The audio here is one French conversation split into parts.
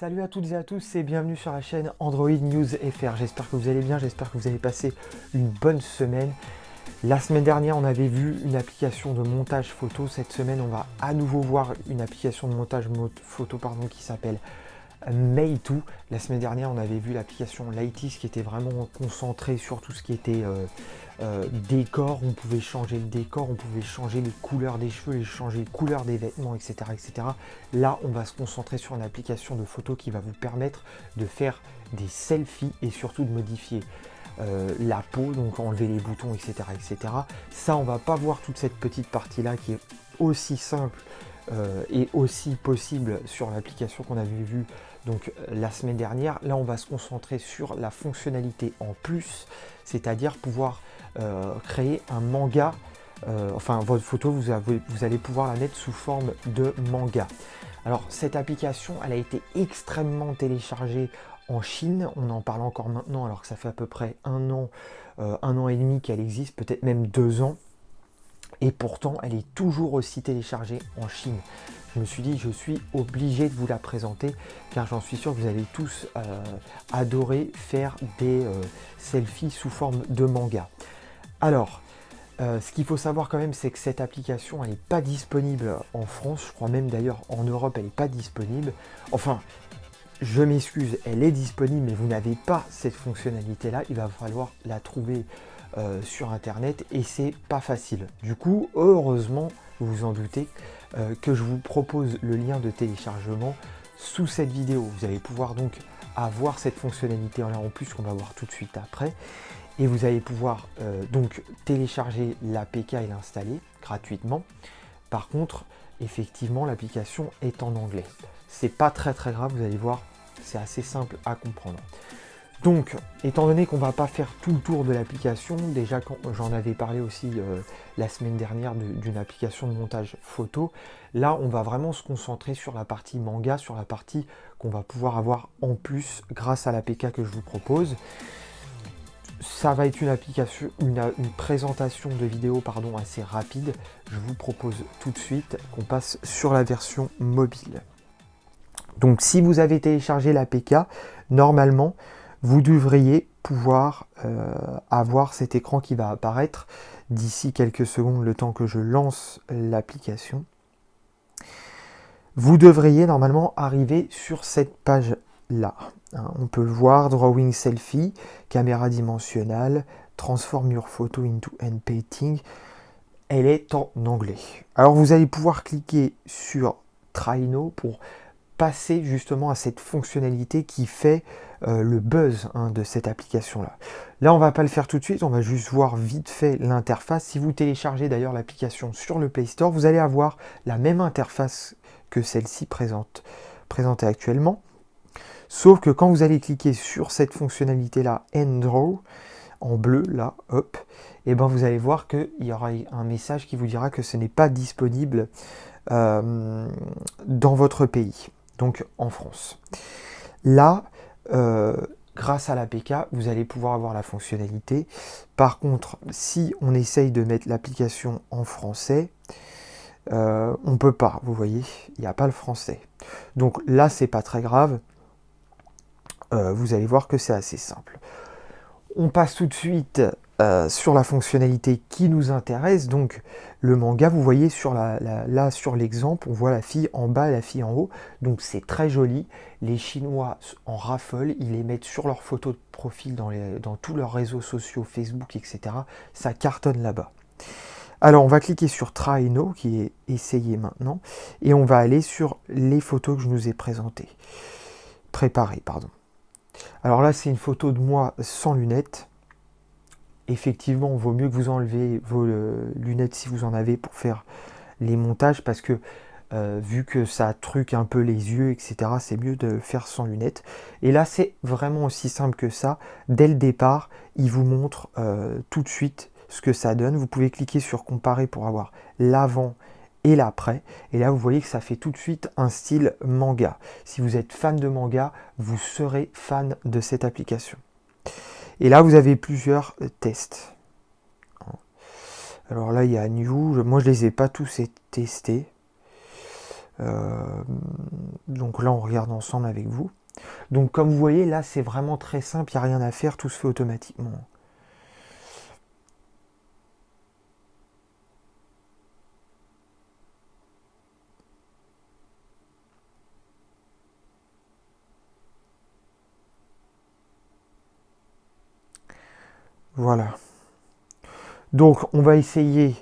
Salut à toutes et à tous et bienvenue sur la chaîne Android News FR. J'espère que vous allez bien, j'espère que vous avez passé une bonne semaine. La semaine dernière, on avait vu une application de montage photo. Cette semaine, on va à nouveau voir une application de montage photo qui s'appelle Meitu. La semaine dernière, on avait vu l'application Lightis qui était vraiment concentrée sur tout ce qui était décor. On pouvait changer le décor, on pouvait changer les couleurs des cheveux, changer les couleurs des vêtements, etc., etc. Là, on va se concentrer sur une application de photo qui va vous permettre de faire des selfies et surtout de modifier la peau, donc enlever les boutons, etc., etc. Ça, on va pas voir toute cette petite partie-là qui est aussi simple et aussi possible sur l'application qu'on avait vue donc la semaine dernière. Là, on va se concentrer sur la fonctionnalité en plus, c'est-à-dire pouvoir créer un manga. Enfin, votre photo, vous allez pouvoir la mettre sous forme de manga. Alors, cette application, elle a été extrêmement téléchargée en Chine. On en parle encore maintenant, alors que ça fait à peu près un an et demi qu'elle existe, peut-être même 2 ans. Et pourtant, elle est toujours aussi téléchargée en Chine. Je me suis dit, je suis obligé de vous la présenter, car j'en suis sûr que vous allez tous adorer faire des selfies sous forme de manga. Alors, ce qu'il faut savoir quand même, c'est que cette application, elle n'est pas disponible en France. Je crois même d'ailleurs en Europe, elle n'est pas disponible. Enfin, je m'excuse, elle est disponible, mais vous n'avez pas cette fonctionnalité-là. Il va falloir la trouver sur internet et c'est pas facile. Du coup, heureusement, vous vous en doutez, que je vous propose le lien de téléchargement sous cette vidéo. Vous allez pouvoir donc avoir cette fonctionnalité en plus qu'on va voir tout de suite après. Et vous allez pouvoir donc télécharger l'APK et l'installer gratuitement. Par contre, effectivement, l'application est en anglais. C'est pas très grave, vous allez voir, c'est assez simple à comprendre. Donc, étant donné qu'on ne va pas faire tout le tour de l'application, déjà quand j'en avais parlé aussi la semaine dernière d'une application de montage photo, là on va vraiment se concentrer sur la partie manga, sur la partie qu'on va pouvoir avoir en plus grâce à l'APK que je vous propose. Ça va être une application, une présentation de vidéo assez rapide. Je vous propose tout de suite qu'on passe sur la version mobile. Donc si vous avez téléchargé l'APK, normalement, vous devriez pouvoir avoir cet écran qui va apparaître d'ici quelques secondes, le temps que je lance l'application. Vous devriez normalement arriver sur cette page-là. On peut le voir, Drawing Selfie, caméra dimensionnelle, Transform Your Photo into Hand Painting. Elle est en anglais. Alors vous allez pouvoir cliquer sur Try Now pour passer justement à cette fonctionnalité qui fait le buzz de cette application-là. Là, on va pas le faire tout de suite, on va juste voir vite fait l'interface. Si vous téléchargez d'ailleurs l'application sur le Play Store, vous allez avoir la même interface que celle-ci présentée actuellement. Sauf que quand vous allez cliquer sur cette fonctionnalité-là, End Draw, en bleu, là, hop, et ben vous allez voir qu'il y aura un message qui vous dira que ce n'est pas disponible dans votre pays, donc en France. Là, grâce à l'APK, vous allez pouvoir avoir la fonctionnalité. Par contre, si on essaye de mettre l'application en français, on ne peut pas, vous voyez, il n'y a pas le français. Donc là, c'est pas très grave. Vous allez voir que c'est assez simple. On passe tout de suite sur la fonctionnalité qui nous intéresse, donc le manga. Vous voyez là sur l'exemple, on voit la fille en bas et la fille en haut, donc c'est très joli. Les Chinois en raffolent, ils les mettent sur leurs photos de profil dans tous leurs réseaux sociaux, Facebook, etc. Ça cartonne là-bas. Alors on va cliquer sur Try Now, qui est essayé maintenant, et on va aller sur les photos que je nous ai préparées. Alors là, c'est une photo de moi sans lunettes. Effectivement, il vaut mieux que vous enlevez vos lunettes si vous en avez pour faire les montages, parce que vu que ça truque un peu les yeux, etc., c'est mieux de faire sans lunettes. Et là, c'est vraiment aussi simple que ça. Dès le départ, il vous montre tout de suite ce que ça donne. Vous pouvez cliquer sur Comparer pour avoir l'avant et l'après, et là vous voyez que ça fait tout de suite un style manga. Si vous êtes fan de manga, vous serez fan de cette application. Et là vous avez plusieurs tests. Alors là il y a New, moi je les ai pas tous testés. Donc là, on regarde ensemble avec vous. Donc comme vous voyez, là, c'est vraiment très simple, il n'y a rien à faire, tout se fait automatiquement. Voilà. Donc on va essayer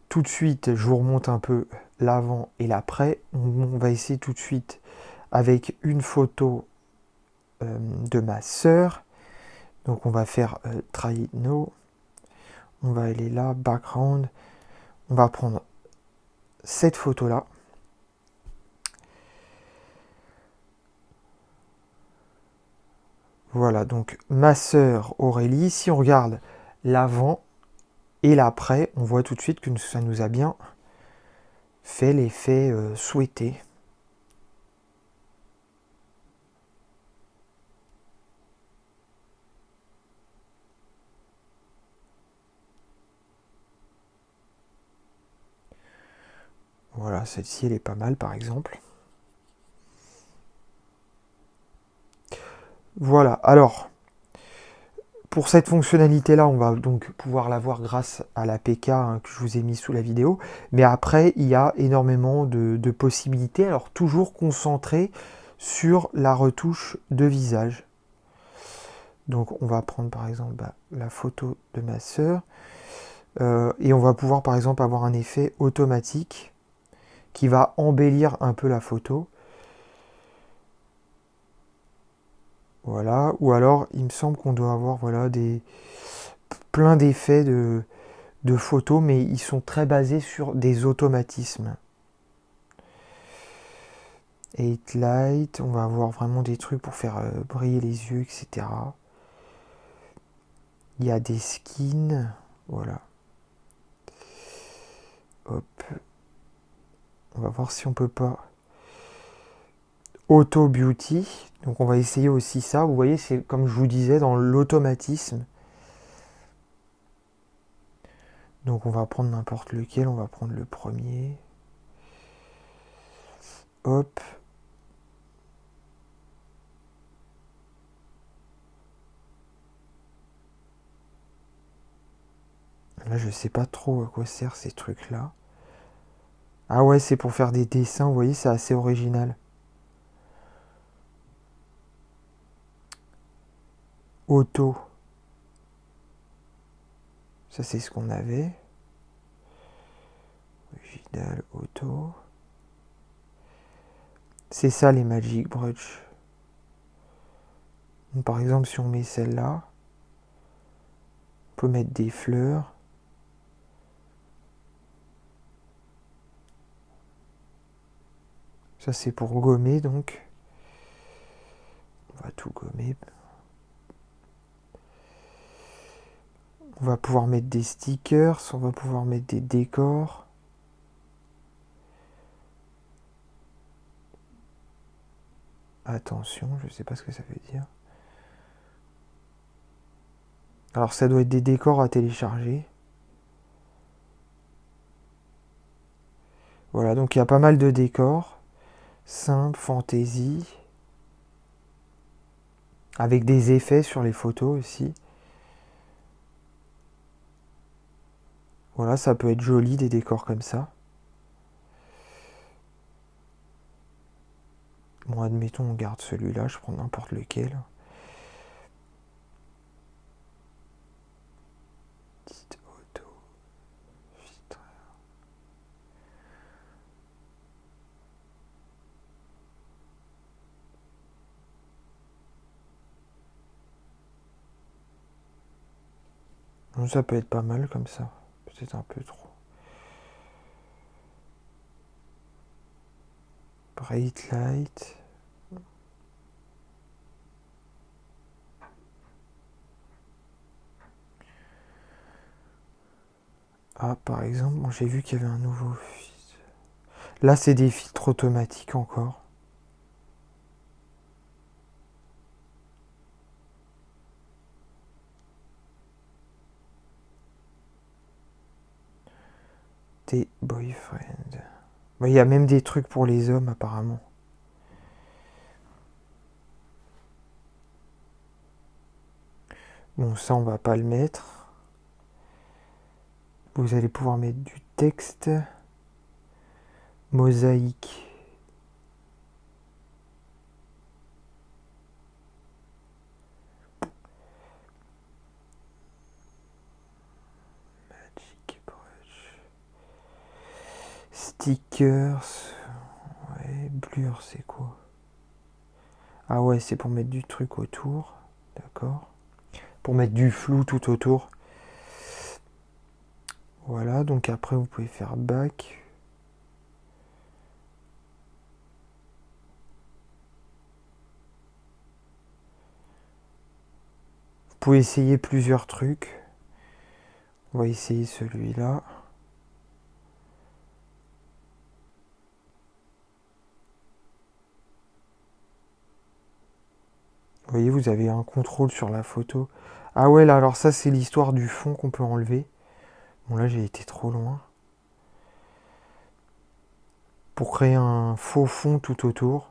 tout de suite, je vous remonte un peu l'avant et l'après. On va essayer tout de suite avec une photo de ma sœur. Donc on va faire Try It Now. On va aller là, background. On va prendre cette photo-là. Voilà, donc ma sœur Aurélie, si on regarde l'avant et l'après, on voit tout de suite que ça nous a bien fait l'effet souhaité. Voilà, celle-ci, elle est pas mal, par exemple. Voilà, alors, pour cette fonctionnalité-là, on va donc pouvoir l'avoir grâce à l'APK que je vous ai mis sous la vidéo. Mais après, il y a énormément de possibilités. Alors, toujours concentré sur la retouche de visage. Donc, on va prendre, par exemple, la photo de ma sœur. Et on va pouvoir, par exemple, avoir un effet automatique qui va embellir un peu la photo. Voilà, ou alors il me semble qu'on doit avoir voilà, plein d'effets de photos, mais ils sont très basés sur des automatismes. 8 light, on va avoir vraiment des trucs pour faire briller les yeux, etc. Il y a des skins, voilà. Hop. On va voir si on peut pas. Auto beauty, donc on va essayer aussi ça. Vous voyez, c'est comme je vous disais dans l'automatisme. Donc on va prendre n'importe lequel, on va prendre le premier. Hop. Là, je sais pas trop à quoi servent ces trucs-là. Ah ouais, c'est pour faire des dessins, vous voyez, c'est assez original. Auto. Ça, c'est ce qu'on avait. Original, auto. C'est ça les Magic Brush. Donc, par exemple, si on met celle-là, on peut mettre des fleurs. Ça, c'est pour gommer, donc. On va tout gommer. On va pouvoir mettre des stickers, on va pouvoir mettre des décors. Attention, je ne sais pas ce que ça veut dire. Alors ça doit être des décors à télécharger. Voilà, donc il y a pas mal de décors. Simple, fantasy. Avec des effets sur les photos aussi. Voilà, ça peut être joli des décors comme ça. Bon, admettons, on garde celui-là, je prends n'importe lequel. Petite auto. Filtre. Bon, ça peut être pas mal comme ça. Peut-être un peu trop. Bright light. Ah, par exemple, bon, j'ai vu qu'il y avait un nouveau filtre. Là, c'est des filtres automatiques encore. Tes boyfriend. Il y a même des trucs pour les hommes apparemment. Bon, ça on va pas le mettre. Vous allez pouvoir mettre du texte. Mosaïque. Magic Brush. Stickers. Ouais, blur c'est quoi? Ah ouais, c'est pour mettre du truc autour. D'accord. Pour mettre du flou tout autour. Voilà, donc après vous pouvez faire back. Vous pouvez essayer plusieurs trucs. On va essayer celui-là. Vous voyez, vous avez un contrôle sur la photo. Ah ouais, là, alors ça, c'est l'histoire du fond qu'on peut enlever. Bon, là, j'ai été trop loin. Pour créer un faux fond tout autour.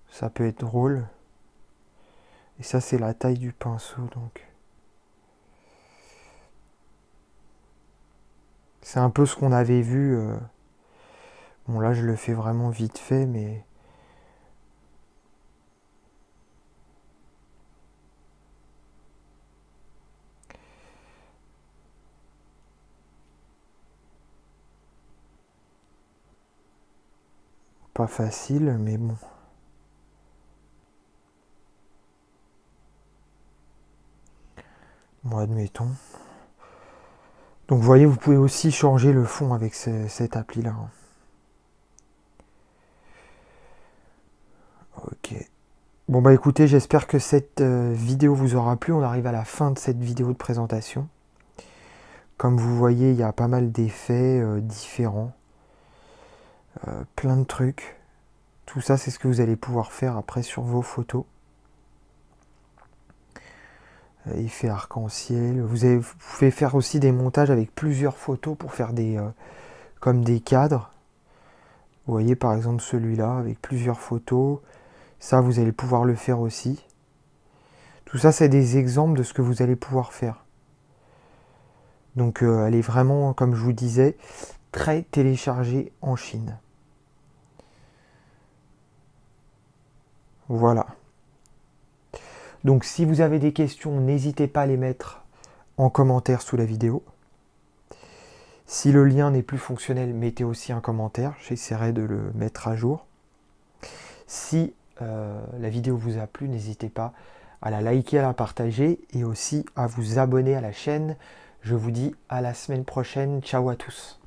Ça peut être drôle. Et ça, c'est la taille du pinceau, donc. C'est un peu ce qu'on avait vu. Bon, là, je le fais vraiment vite fait, mais... Pas facile, mais bon. Bon, admettons. Donc, vous voyez, vous pouvez aussi changer le fond avec cette appli-là. Ok. Bon, bah écoutez, j'espère que cette vidéo vous aura plu. On arrive à la fin de cette vidéo de présentation. Comme vous voyez, il y a pas mal d'effets différents. Plein de trucs. Tout ça, c'est ce que vous allez pouvoir faire après sur vos photos. Effet arc-en-ciel. Vous pouvez faire aussi des montages avec plusieurs photos pour faire comme des cadres. Vous voyez par exemple celui-là avec plusieurs photos. Ça, vous allez pouvoir le faire aussi. Tout ça, c'est des exemples de ce que vous allez pouvoir faire. Donc, elle est vraiment, comme je vous disais, très téléchargée en Chine. Voilà. Donc si vous avez des questions, n'hésitez pas à les mettre en commentaire sous la vidéo. Si le lien n'est plus fonctionnel, mettez aussi un commentaire, j'essaierai de le mettre à jour. Si la vidéo vous a plu, n'hésitez pas à la liker, à la partager et aussi à vous abonner à la chaîne. Je vous dis à la semaine prochaine, ciao à tous.